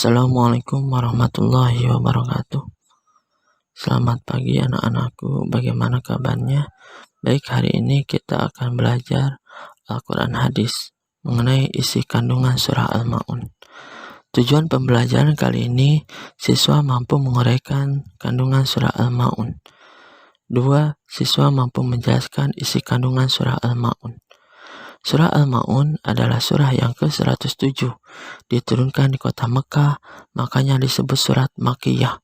Assalamualaikum warahmatullahi wabarakatuh. Selamat pagi anak-anakku, bagaimana kabarnya? Baik, hari ini kita akan belajar Al-Quran Hadis mengenai isi kandungan surah Al-Ma'un. Tujuan pembelajaran kali ini, siswa mampu menguraikan kandungan surah Al-Ma'un. 2. Siswa mampu menjelaskan isi kandungan surah Al-Ma'un. Surah Al-Ma'un adalah surah yang ke-107, diturunkan di kota Mekah, makanya disebut surat Makkiyah,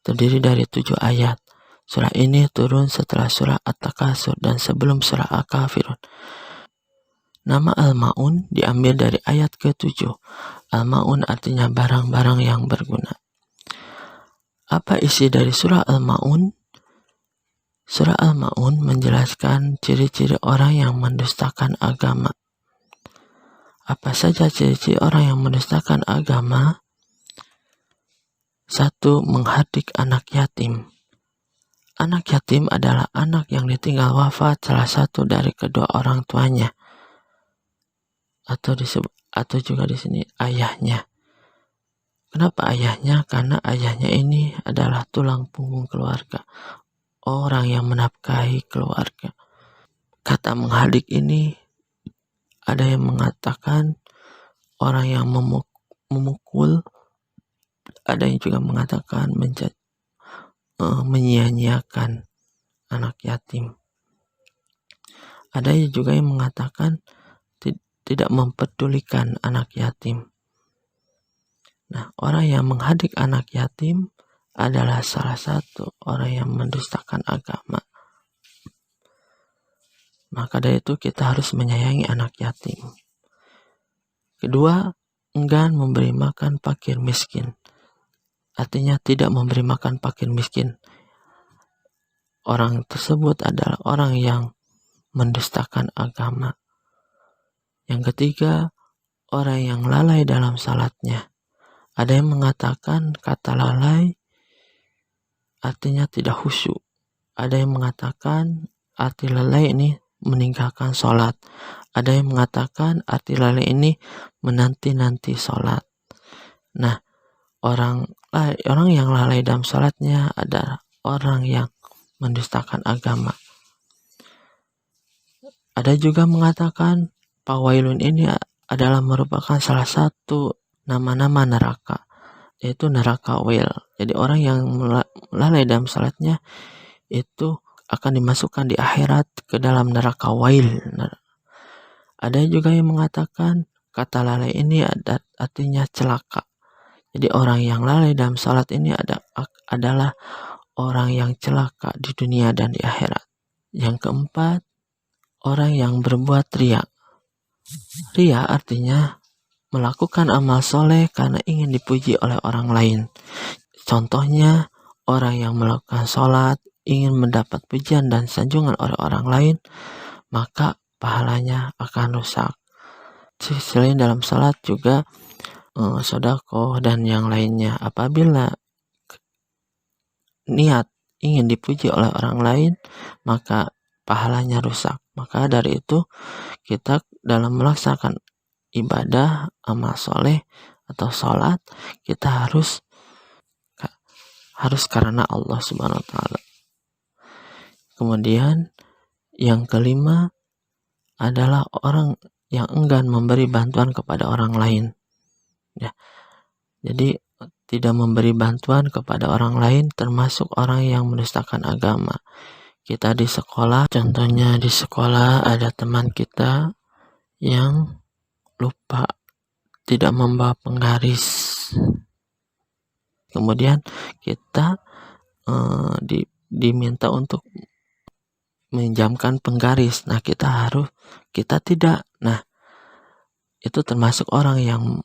terdiri dari 7 ayat. Surah ini turun setelah surah At-Takasur dan sebelum surah Al-Kafirun. Nama Al-Ma'un diambil dari ayat ke-7. Al-Ma'un artinya barang-barang yang berguna. Apa isi dari surah Al-Ma'un? Surah Al-Ma'un menjelaskan ciri-ciri orang yang mendustakan agama. Apa saja ciri-ciri orang yang mendustakan agama? 1. Menghardik anak yatim. Anak yatim adalah anak yang ditinggal wafat salah satu dari kedua orang tuanya, atau juga di sini ayahnya. Kenapa ayahnya? Karena ayahnya ini adalah tulang punggung keluarga, orang yang menafkahi keluarga. Kata menghardik ini ada yang mengatakan orang yang memukul, ada yang juga mengatakan menyia-nyiakan anak yatim. Ada juga yang mengatakan tidak mempedulikan anak yatim. Nah, orang yang menghardik anak yatim adalah salah satu orang yang mendustakan agama. Maka dari itu kita harus menyayangi anak yatim. Kedua, enggan memberi makan fakir miskin. Artinya tidak memberi makan fakir miskin. Orang tersebut adalah orang yang mendustakan agama. Yang ketiga, orang yang lalai dalam salatnya. Ada yang mengatakan kata lalai artinya tidak khusyuk. Ada yang mengatakan arti lalai ini meninggalkan sholat. Ada yang mengatakan arti lalai ini menanti-nanti sholat. Nah, orang yang lalai dalam sholatnya adalah orang yang mendustakan agama. Ada juga mengatakan Fawailun ini adalah merupakan salah satu nama-nama neraka, yaitu neraka Wail. Jadi orang yang lalai dalam salatnya itu akan dimasukkan di akhirat ke dalam neraka Wail. Ada juga yang mengatakan kata lalai ini artinya celaka. Jadi orang yang lalai dalam salat ini adalah orang yang celaka di dunia dan di akhirat. Yang keempat, orang yang berbuat riya. Riya artinya melakukan amal soleh karena ingin dipuji oleh orang lain. Contohnya, orang yang melakukan sholat ingin mendapat pujian dan sanjungan oleh orang lain, maka pahalanya akan rusak. Selain dalam sholat juga sedekah dan yang lainnya. Apabila niat ingin dipuji oleh orang lain, maka pahalanya rusak. Maka dari itu kita dalam melaksanakan ibadah, amal soleh atau sholat, kita harus karena Allah Subhanahu wa Ta'ala. Kemudian yang kelima adalah orang yang enggan memberi bantuan kepada orang lain. Ya. Jadi tidak memberi bantuan kepada orang lain termasuk orang yang mendustakan agama. Kita di sekolah, contohnya di sekolah ada teman kita yang lupa tidak membawa penggaris. Kemudian kita diminta untuk meminjamkan penggaris. Nah, kita tidak. Nah, itu termasuk orang yang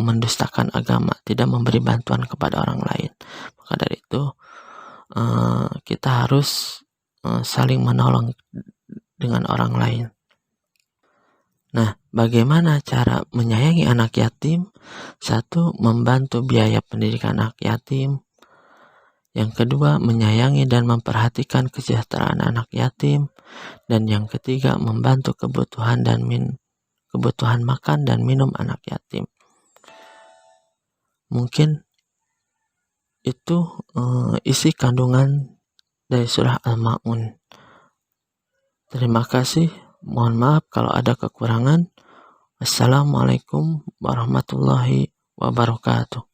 mendustakan agama, tidak memberi bantuan kepada orang lain. Maka dari itu kita harus saling menolong dengan orang lain. Nah, bagaimana cara menyayangi anak yatim? 1. Membantu biaya pendidikan anak yatim. Yang kedua, menyayangi dan memperhatikan kesejahteraan anak yatim. Dan yang ketiga, membantu kebutuhan makan dan minum anak yatim. Mungkin itu isi kandungan dari surah Al-Ma'un. Terima kasih. Mohon maaf kalau ada kekurangan. Assalamualaikum warahmatullahi wabarakatuh.